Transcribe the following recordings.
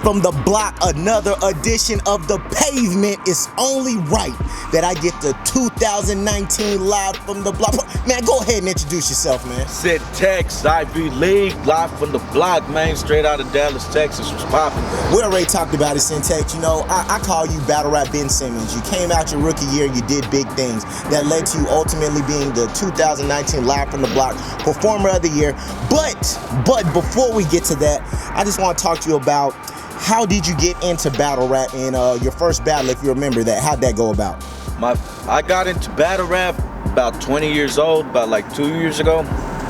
from the block, another edition of the Pavement. It's only right that I get the 2019 live from the block. Man, go ahead and introduce yourself, man. Syntex, Ivy League, live from the block, man, straight out of Dallas, Texas. Was popping. We already talked about it, Syntex. You know, I call you Battle Rap Ben Simmons. You came out your rookie year, you did big things that led to you ultimately being the 2019 live from the block Performer of the Year. But before we get to that, I just want to talk to you about how did you get into battle rap and your first battle, if you remember that. How'd that go about? I got into battle rap about 20 years old, about like 2 years ago.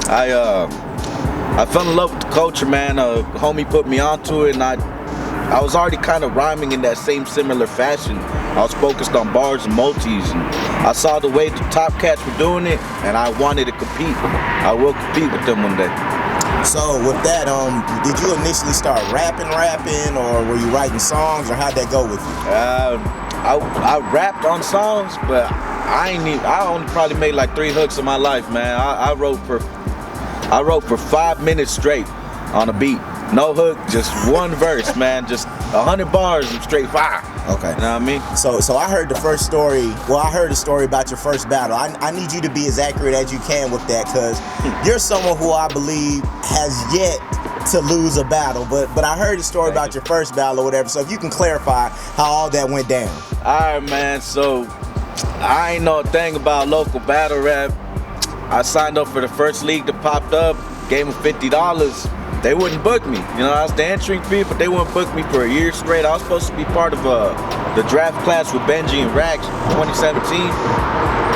I fell in love with the culture, man. A homie put me onto it, and I was already kind of rhyming in that same similar fashion. I was focused on bars and multis, and I saw the way the top cats were doing it, and I wanted to compete. I will compete with them one day. So with that, did you initially start rapping, or were you writing songs, or how'd that go with you? I rapped on songs, but I only probably made like 3 hooks in my life, man. I wrote for 5 minutes straight on a beat. No hook, just one verse, man. Just 100 bars of straight fire. Okay. You know what I mean? So I heard the first story. Well, I heard a story about your first battle. I need you to be as accurate as you can with that, because you're someone who I believe has yet to lose a battle. But I heard the story about your first battle or whatever. So if you can clarify how all that went down. All right, man. So I ain't know a thing about local battle rap. I signed up for the first league that popped up. Gave them $50. They wouldn't book me. You know, I was the entry fee, but they wouldn't book me for a year straight. I was supposed to be part of the draft class with Benji and Rax 2017,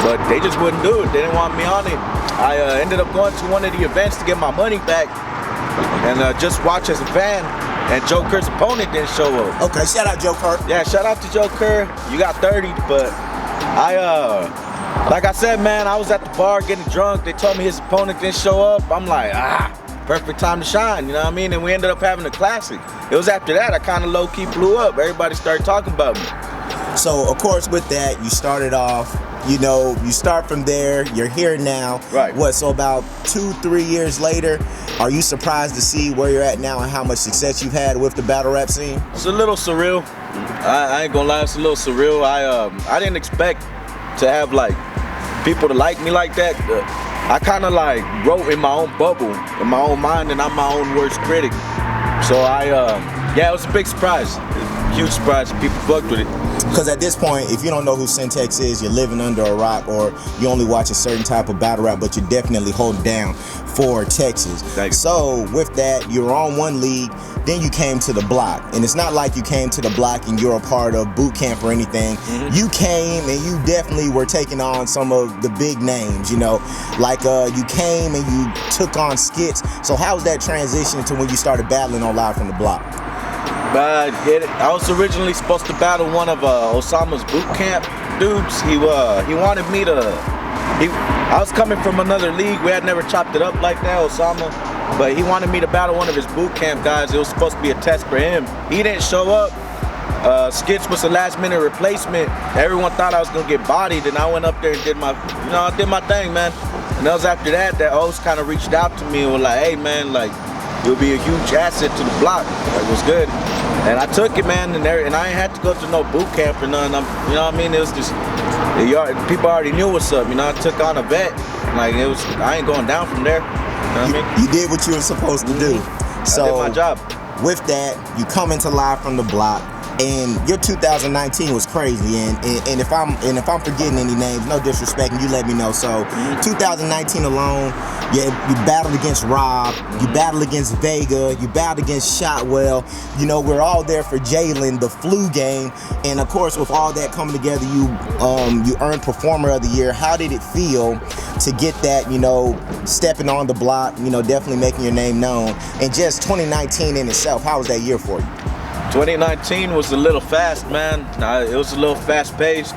but they just wouldn't do it. They didn't want me on it. I ended up going to one of the events to get my money back and just watch as a fan, and Joe Kerr's opponent didn't show up. Okay, shout out Joe Kerr. Yeah, shout out to Joe Kerr. You got 30, but like I said, man, I was at the bar getting drunk. They told me his opponent didn't show up. I'm like, perfect time to shine, you know what I mean? And we ended up having a classic. It was after that I kind of low-key blew up. Everybody started talking about me. So, of course, with that, you started off, you know, you start from there, you're here now. Right. What, so about 2-3 years later, are you surprised to see where you're at now and how much success you've had with the battle rap scene? It's a little surreal. I ain't gonna lie, it's a little surreal. I didn't expect to have, like, people to like me like that. I kind of like wrote in my own bubble, in my own mind, and I'm my own worst critic. So yeah, it was a big surprise, a huge surprise. People fucked with it. Because at this point, if you don't know who Syntex is, you're living under a rock, or you only watch a certain type of battle rap, but you're definitely holding down for Texas. Thank you. So with that, you're on one league, then you came to the block. And it's not like you came to the block and you're a part of boot camp or anything. Mm-hmm. You came and you definitely were taking on some of the big names, you know. Like you came and you took on skits. So how was that transition to when you started battling on Live from the Block? I was originally supposed to battle one of OSAMA's boot camp dudes. He wanted me to. I was coming from another league. We had never chopped it up like that, OSAMA. But he wanted me to battle one of his boot camp guys. It was supposed to be a test for him. He didn't show up. Skits was a last-minute replacement. Everyone thought I was gonna get bodied, and I went up there and did my thing, man. And that was after that host kind of reached out to me and was like, "Hey, man, like, you'll be a huge asset to the block." It was good. And I took it, man, and I ain't had to go to no boot camp or nothing. You know what I mean? It was just, people already knew what's up. You know, I took on a vet. Like, I ain't going down from there. You know what I mean? You did what you were supposed to do. So I did my job. With that, you come into Live from the Block, and your 2019 was crazy. And if I'm forgetting any names, no disrespect, and you let me know. So 2019 alone, you battled against Rob, you battled against Vega, you battled against Shotwell. You know, we're all there for Jalen, the flu game, and of course, with all that coming together, you earned Performer of the Year. How did it feel to get that? You know, stepping on the block, you know, definitely making your name known, and just 2019 in itself. How was that year for you? 2019 was a little fast, man. It was a little fast-paced.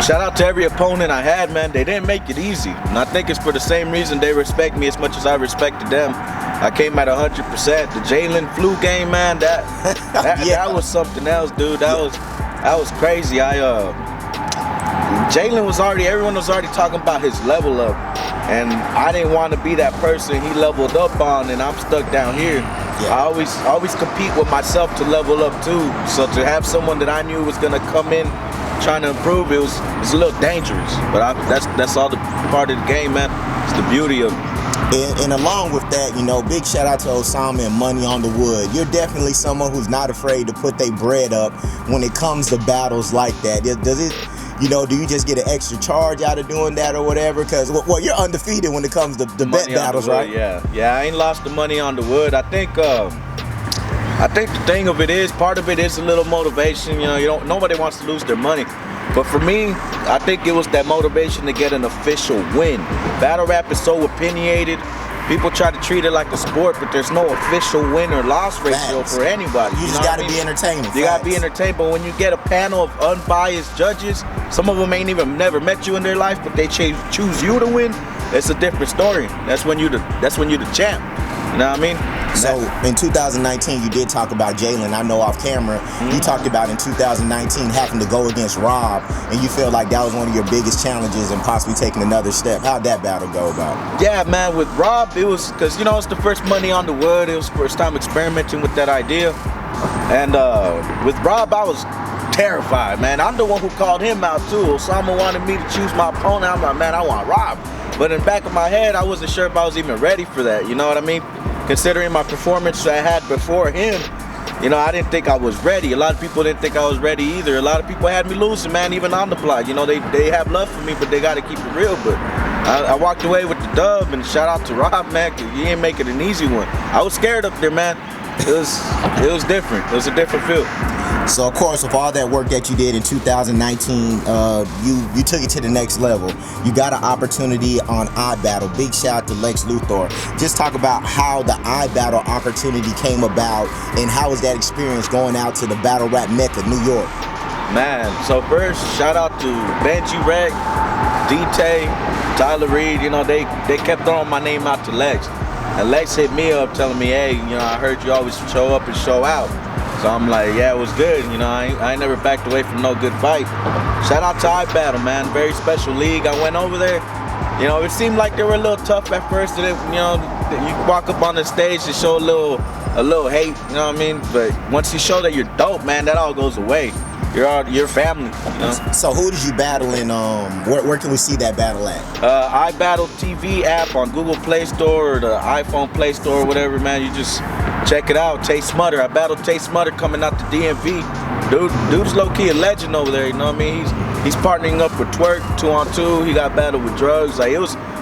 Shout out to every opponent I had, man. They didn't make it easy, and I think it's for the same reason they respect me as much as I respected them. I came at 100%. The Jalen flu game, man, that was something else, dude. That was crazy. Jalen was everyone was already talking about his level up, and I didn't want to be that person he leveled up on, and I'm stuck down here. Yeah. I always compete with myself to level up too. So to have someone that I knew was gonna come in trying to improve, it's a little dangerous. But that's all the part of the game, man. It's the beauty of it. And along with that, you know, big shout out to OSAMA and Money on the Wood. You're definitely someone who's not afraid to put their bread up when it comes to battles like that. Does it, you know, do you just get an extra charge out of doing that or whatever? Because, well, you're undefeated when it comes to the bet battles, wood, right? Yeah, I ain't lost the money on the wood. I think the thing of it is, part of it is a little motivation. You know, nobody wants to lose their money. But for me, I think it was that motivation to get an official win. Battle rap is so opinionated. People try to treat it like a sport, but there's no official win or loss ratio for anybody. You just gotta be entertaining. You gotta be entertained, but when you get a panel of unbiased judges, some of them ain't even never met you in their life, but they choose you to win, it's a different story. That's when you the champ. You know what I mean? So in 2019, you did talk about Jalen. I know off camera, you talked about in 2019 having to go against Rob, and you feel like that was one of your biggest challenges and possibly taking another step. How'd that battle go about? Yeah, man, with Rob, it was because, you know, it's the first Money on the Wood. It was first time experimenting with that idea. And with Rob, I was terrified, man. I'm the one who called him out too. OSAMA wanted me to choose my opponent. I'm like, man, I want Rob. But in the back of my head, I wasn't sure if I was even ready for that. You know what I mean? Considering my performance I had before him, you know, I didn't think I was ready. A lot of people didn't think I was ready either. A lot of people had me losing, man, even on the block. You know, they have love for me, but they got to keep it real. But I walked away with the dub, and shout out to Rob, man, because he ain't make it an easy one. I was scared up there, man. It was different. It was a different feel. So of course, with all that work that you did in 2019, you took it to the next level. You got an opportunity on iBattle. Big shout out to Lex Luthor. Just talk about how the iBattle opportunity came about, and how was that experience going out to the battle rap mecca, New York? Man, so first, shout out to Benji Rec, D-Tay, Tyler Reed. You know, they kept throwing my name out to Lex. And Lex hit me up telling me, hey, you know, I heard you always show up and show out. So I'm like, yeah, it was good. You know, I ain't never backed away from no good fight. Shout out to iBattle, man. Very special league. I went over there. You know, it seemed like they were a little tough at first. You know, you walk up on the stage and show a little hate. You know what I mean? But once you show that you're dope, man, that all goes away. You're family. You know? So who did you battle in? Where can we see that battle at? iBattle TV app on Google Play Store or the iPhone Play Store or whatever, man. You just check it out. Tay Smutter. I battled Tay Smutter coming out the DMV. Dude's low-key a legend over there. You know what I mean? He's partnering up with Twerk 2-on-2. He got battled with drugs. Like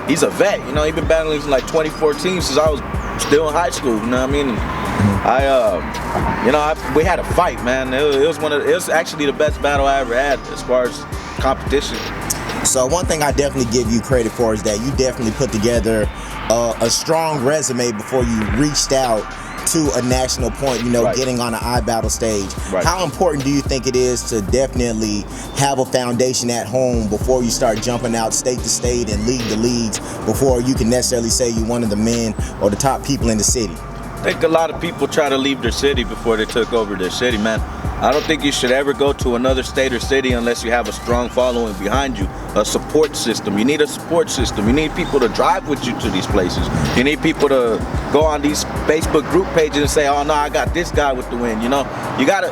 he's a vet. You know, he's been battling since like 2014, since I was still in high school. You know what I mean? We had a fight, man. It was actually the best battle I ever had as far as competition. So one thing I definitely give you credit for is that you definitely put together a strong resume before you reached out to a national point, you know, right. Getting on an iBattle stage. Right. How important do you think it is to definitely have a foundation at home before you start jumping out state to state and league to leagues, before you can necessarily say you're one of the men or the top people in the city? I think a lot of people try to leave their city before they took over their city, man. I don't think you should ever go to another state or city unless you have a strong following behind you, a support system. You need a support system. You need people to drive with you to these places. You need people to go on these Facebook group pages and say, oh no, I got this guy with the win. You know, you gotta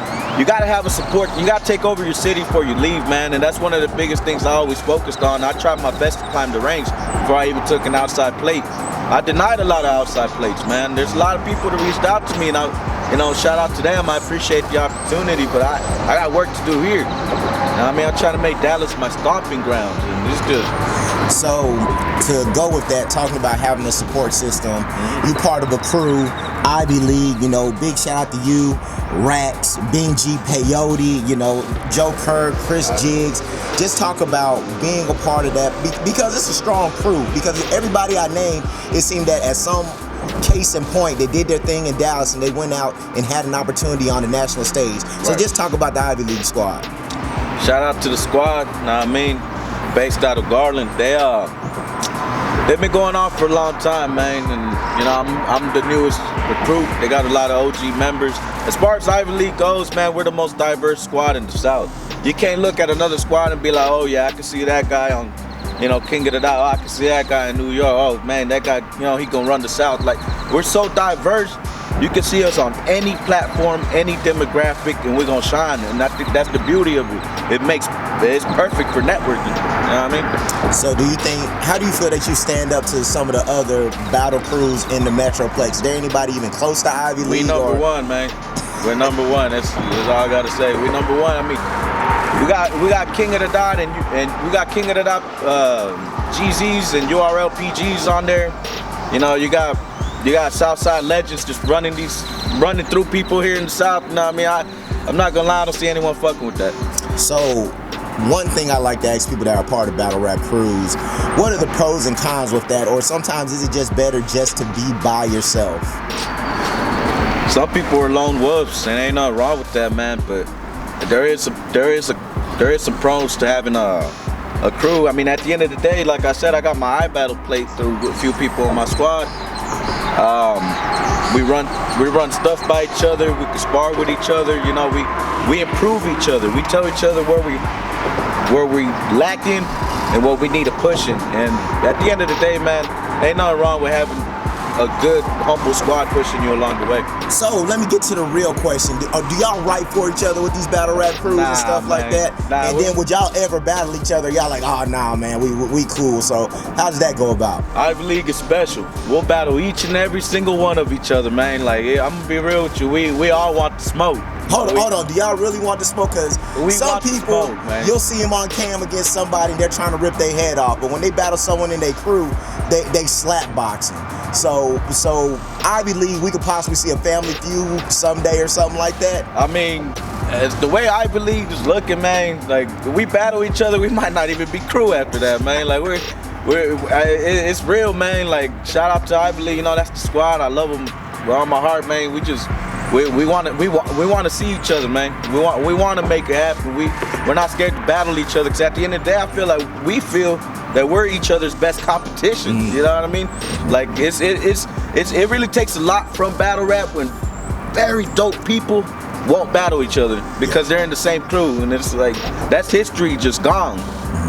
have a support. You gotta take over your city before you leave, man. And that's one of the biggest things I always focused on. I tried my best to climb the ranks before I even took an outside plate. I denied a lot of outside plates, man. There's a lot of people that reached out to me, and shout out to them. I appreciate the opportunity, but I got work to do here. You know what I mean? I'm trying to make Dallas my stomping grounds, and it's good. So to go with that, talking about having a support system, you part of a crew, Ivy League, you know, big shout out to you, Rax, Benji, Peyote, you know, Joe Kerr, Chris Jiggs. Just talk about being a part of that, because it's a strong crew. Because everybody I named, it seemed that at some case in point, they did their thing in Dallas and they went out and had an opportunity on the national stage. So right. Just talk about the Ivy League squad. Shout out to the squad, know what I mean? Based out of Garland. They've been going on for a long time, man, and you know, I'm the newest recruit. They got a lot of OG members. As far as Ivy League goes, man, we're the most diverse squad in the South. You can't look at another squad and be like, oh yeah, I can see that guy on, you know, King of the Dot. Oh, I can see that guy in New York. Oh man, that guy, you know, he gonna run the South. Like, we're so diverse You can see us on any platform, any demographic, and we're gonna shine. And I think that's the beauty of it. It's perfect for networking. You know what I mean? So how do you feel that you stand up to some of the other battle crews in the Metroplex? Is there anybody even close to Ivy League? We number one, man. We're number one. That's all I gotta say. We number one. I mean, we got King of the Dot and we got King of the Dot GZs and URL PGs on there. You know, you got Southside legends just running through people here in the South. You know what I mean? I'm not gonna lie, I don't see anyone fucking with that. So, one thing I like to ask people that are part of battle rap crews, what are the pros and cons with that? Or sometimes is it just better just to be by yourself? Some people are lone wolves, and ain't nothing wrong with that, man. But there is some pros to having a crew. I mean, at the end of the day, like I said, I got my iBattle played through a few people on my squad. We run stuff by each other. We can spar with each other. You know, we improve each other. We tell each other where we lacking and what we need to push in. And at the end of the day, man, ain't nothing wrong with having a good, humble squad pushing you along the way. So let me get to the real question. Do y'all write for each other with these battle rap crews and stuff like that? And then would y'all ever battle each other? Y'all like, oh nah, man, we cool. So how does that go about? Ivy League is special. We'll battle each and every single one of each other, man. Like, yeah, I'm gonna be real with you. We all want to smoke. Hold on. Do y'all really want to smoke? Because some people, you'll see them on cam against somebody, they're trying to rip their head off. But when they battle someone in their crew, they slap boxing. So Ivy League, we could possibly see a family feud someday or something like that. I mean, as the way Ivy League is looking, man, like we battle each other, we might not even be crew after that, man. Like it's real, man. Like shout out to Ivy League, you know, that's the squad. I love them with all my heart, man. We want to see each other, man. We want to make it happen. We're not scared to battle each other, because at the end of the day, I feel like we feel that we're each other's best competition. You know what I mean? Like it really takes a lot from battle rap when very dope people won't battle each other because they're in the same crew, and it's like that's history just gone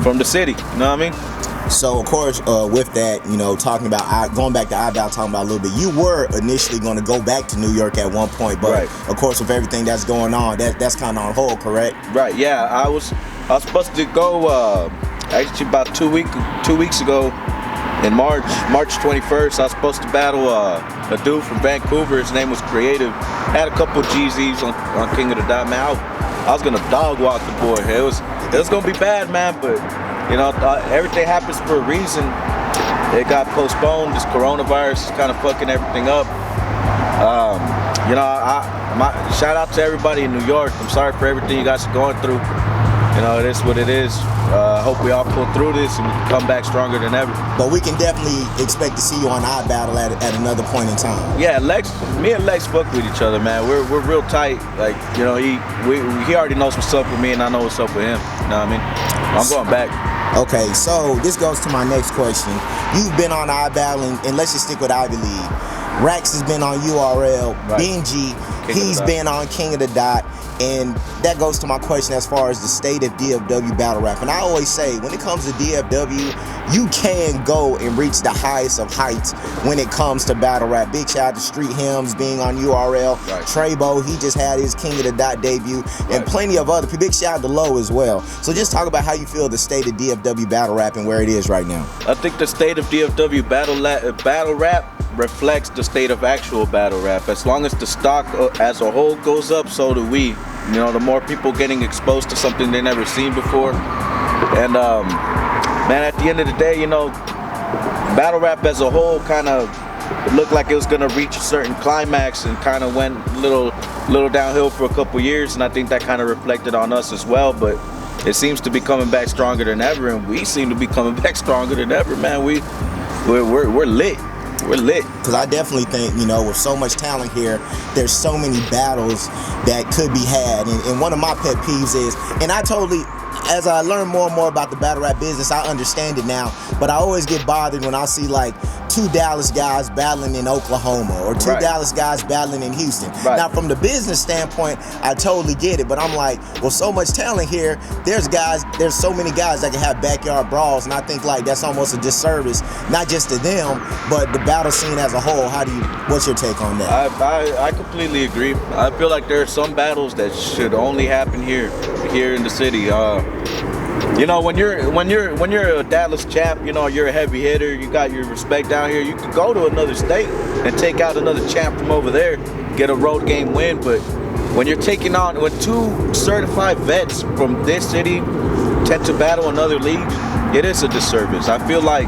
from the city. You know what I mean? So of course, with that, you know, talking about going back to iBattle, talking about a little bit, you were initially going to go back to New York at one point, but of course, with everything that's going on, that's kind of on hold, correct? Right. Yeah, I was supposed to go actually about 2 weeks ago in March 21st. I was supposed to battle a dude from Vancouver. His name was Creative. Had a couple GZs on King of the Dot, man. I was gonna dog walk the boy. It was gonna be bad, man, but. You know, everything happens for a reason. It got postponed. This coronavirus is kind of fucking everything up. You know, shout out to everybody in New York. I'm sorry for everything you guys are going through. You know, it is what it is. I hope we all pull through this and we can come back stronger than ever. But we can definitely expect to see you on iBattle at another point in time. Yeah, me and Lex fuck with each other, man. We're real tight. Like, you know, he already knows what's up with me, and I know what's up with him. You know what I mean? I'm going back. Okay, so this goes to my next question. You've been on iBattle, and let's just stick with Ivy League. Rax has been on URL. Benji, he's been on King of the Dot. And that goes to my question as far as the state of DFW battle rap. And I always say, when it comes to DFW, you can go and reach the highest of heights when it comes to battle rap. Big shout out to Street Hymns being on URL. Trebo, he just had his King of the Dot debut. And plenty of other people. Big shout out to Low as well. So just talk about how you feel the state of DFW battle rap and where it is right now. I think the state of DFW battle rap reflects the state of actual battle rap. As long as the stock as a whole goes up, so do we. You know, the more people getting exposed to something they never seen before. And man, at the end of the day, you know, battle rap as a whole kind of looked like it was gonna reach a certain climax and kind of went a little downhill for a couple years, and I think that kind of reflected on us as well. But it seems to be coming back stronger than ever, and we seem to be coming back stronger than ever, man. We're lit. We're lit. Because I definitely think, you know, with so much talent here, there's so many battles that could be had. And one of my pet peeves is, and I totally, as I learn more and more about the battle rap business, I understand it now. but I always get bothered when I see like 2 Dallas guys battling in Oklahoma or 2 Dallas guys battling in Houston. Now, from the business standpoint, I totally get it, but I'm like, well, so much talent here. There's so many guys that can have backyard brawls, and I think like that's almost a disservice, not just to them, but the battle scene as a whole. What's your take on that? I completely agree. I feel like there are some battles that should only happen here in the city. You know, when you're a Dallas champ, you know, you're a heavy hitter, you got your respect down here. You can go to another state and take out another champ from over there, get a road game win. But when you're taking on, when 2 certified vets from this city tend to battle in other leagues, it is a disservice. I feel like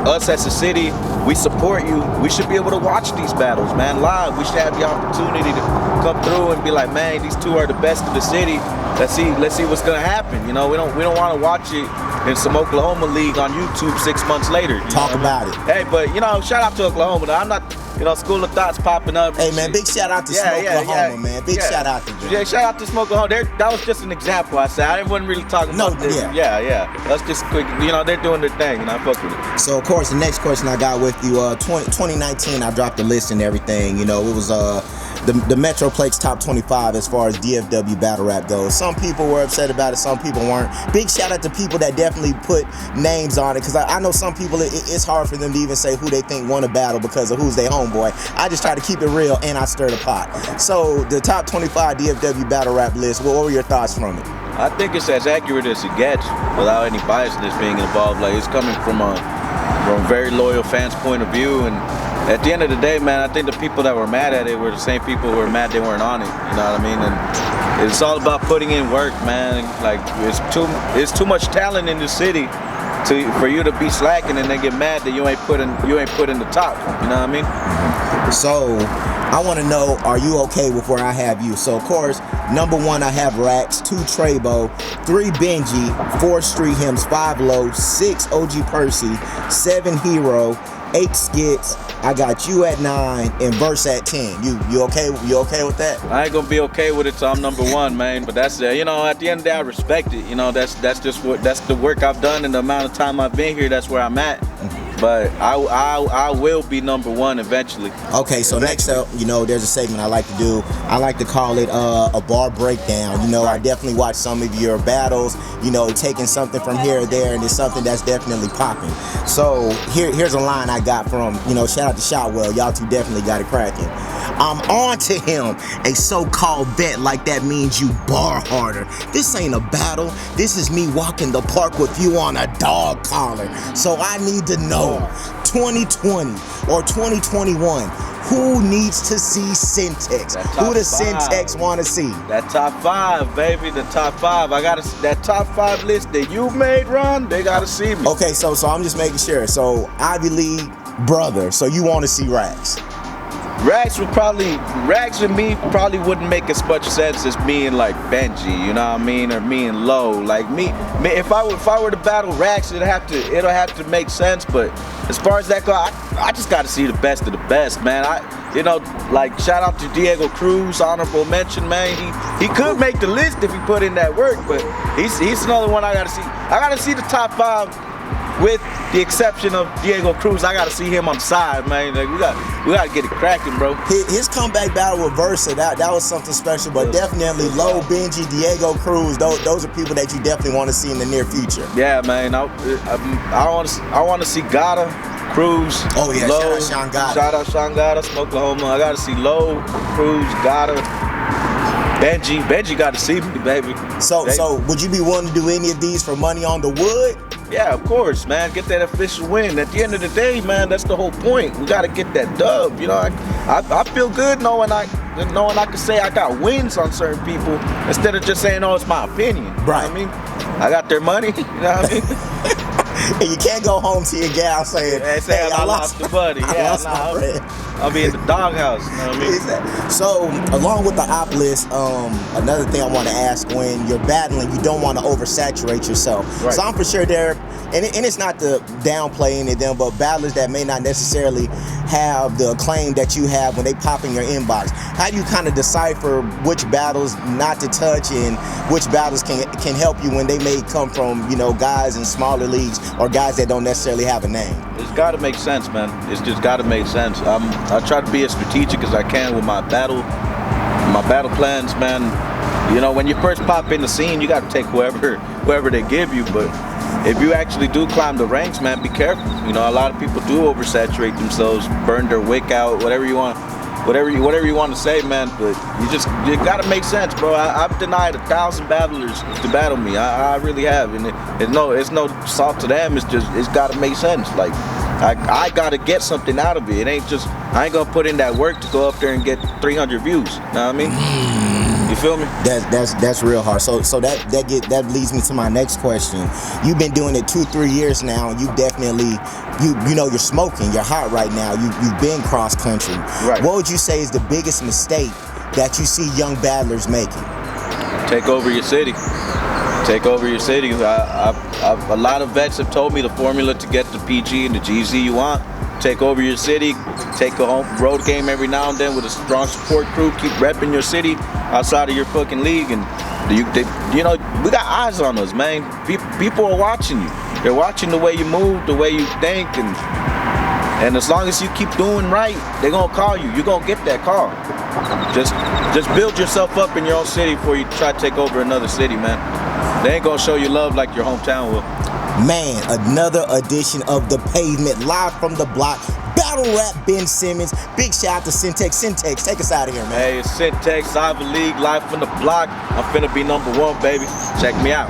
us as a city, we support you. We should be able to watch these battles, man, live. We should have the opportunity to come through and be like, man, these 2 are the best of the city. Let's see what's gonna happen. You know, we don't want to watch it in some Oklahoma league on YouTube 6 months later. Talk about it. Hey, but you know, shout out to Oklahoma. I'm not, you know, School of Thought's popping up. Hey man, big shout out to Smoke Oklahoma, man. Big shout out to them. Yeah, shout out to Smoke Oklahoma. That was just an example. I said I wasn't really talking about this. Yeah. That's just quick. You know, they're doing their thing, and I fuck with it. So of course, the next question I got with you, 2019, I dropped the list and everything. You know, it was the Metroplex top 25 as far as DFW battle rap goes. Some people were upset about it, some people weren't. Big shout out to people that definitely put names on it, because I know some people, it's hard for them to even say who they think won a battle because of who's their homeboy. I just try to keep it real, and I stir the pot. So the top 25 DFW battle rap list, what were your thoughts from it? I think it's as accurate as it gets without any biasness being involved. Like, it's coming from a very loyal fans' point of view, and at the end of the day, man, I think the people that were mad at it were the same people who were mad they weren't on it. You know what I mean? And it's all about putting in work, man. Like, it's too much talent in the city for you to be slacking and then get mad that you ain't put in the top. You know what I mean? So I want to know, are you okay with where I have you? So of course, number 1 I have Rax, 2 Trebo, 3 Benji, 4 Street Hymns, 5 Low, 6 OG Percy, 7 Hero, 8 Skits. I got you at 9 and Verse at 10. You okay? You okay with that? I ain't gonna be okay with it till I'm number 1, man. But that's you know, at the end of the day, I respect it. You know, that's the work I've done and the amount of time I've been here. That's where I'm at. But I will be number 1 eventually. Okay, so next up, you know, there's a segment I like to do. I like to call it a bar breakdown. You know, I definitely watch some of your battles, you know, taking something from here or there, and it's something that's definitely popping. So here's a line I got from, you know, shout out to Shotwell. Y'all 2 definitely got it cracking. I'm on to him. A so-called vet like that means you bar harder. This ain't a battle. This is me walking the park with you on a dog collar. So I need to know, 2020 or 2021, who needs to see Syntex? Who does Syntex want to see? That top 5, baby, the top 5. That top 5 list that you made, Ron, they gotta see me. Okay, so I'm just making sure. So Ivy League brother, so you want to see Rax? Rax and me probably wouldn't make as much sense as me and like Benji, you know what I mean, or me and Low. Like me, if I were to battle Rax, it'll have to make sense. But as far as that goes, I just got to see the best of the best, man. You know, like shout out to Diego Cruz, honorable mention, man. He could make the list if he put in that work, but he's another one I got to see. I got to see the top 5. With the exception of Diego Cruz, I gotta see him on the side, man. Like, we gotta get it cracking, bro. His comeback battle with Versa, that was something special. But definitely Low, Benji, Diego Cruz, those are people that you definitely want to see in the near future. Yeah, man. I want to see Gata, Cruz. Oh yeah, Low, shout out Sean Gata. Shout out Sean Gata, Smoke Oklahoma. I gotta see Low, Cruz, Gata. Benji got to see me, baby. So would you be willing to do any of these for money on the wood? Yeah, of course, man. Get that official win. At the end of the day, man, that's the whole point. We got to get that dub. You know, I feel good knowing I can say I got wins on certain people instead of just saying, oh, it's my opinion. Right. You know what I mean? I got their money. You know what I mean? And you can't go home to your gal saying, hey, I lost the buddy. Yeah, I I'll be in the doghouse. You know what I mean? Exactly. So, along with the op list, another thing I want to ask: when you're battling, you don't want to oversaturate yourself. Right. So I'm for sure there, and it's not to downplay any of them, but battlers that may not necessarily have the acclaim that you have when they pop in your inbox. How do you kind of decipher which battles not to touch and which battles can help you when they may come from, you know, guys in smaller leagues or guys that don't necessarily have a name? It's got to make sense, man. It's just got to make sense. I try to be as strategic as I can with my battle plans, man. You know, when you first pop in the scene, you got to take whoever they give you. But if you actually do climb the ranks, man, be careful. You know, a lot of people do oversaturate themselves, burn their wick out, whatever you want to say, man. But you got to make sense, bro. I've denied 1,000 battlers to battle me. I really have, and it's no salt to them. It's got to make sense. Like I got to get something out of it. It ain't just I ain't gonna put in that work to go up there and get 300 views. You know what I mean? You feel me? That's real hard. So that leads me to my next question. You've been doing it 2-3 years now, and you definitely you know you're smoking. You're hot right now. You've been cross country. Right. What would you say is the biggest mistake that you see young battlers making? Take over your city. Take over your city. A lot of vets have told me the formula to get the PG and the GZ you want. Take over your city. Take a home road game every now and then with a strong support crew. Keep repping your city outside of your fucking league, and you know we got eyes on us, man. People are watching you. They're watching the way you move, the way you think, and as long as you keep doing right, they're gonna call you. You're gonna get that call. Just build yourself up in your own city before you try to take over another city, man. They ain't gonna show you love like your hometown will. Man, another edition of The Pavement, live from the block. Battle rap Ben Simmons. Big shout out to Syntex. Syntex, take us out of here, man. Hey, it's Syntex, Ivy League, live from the block. I'm finna be #1, baby. Check me out.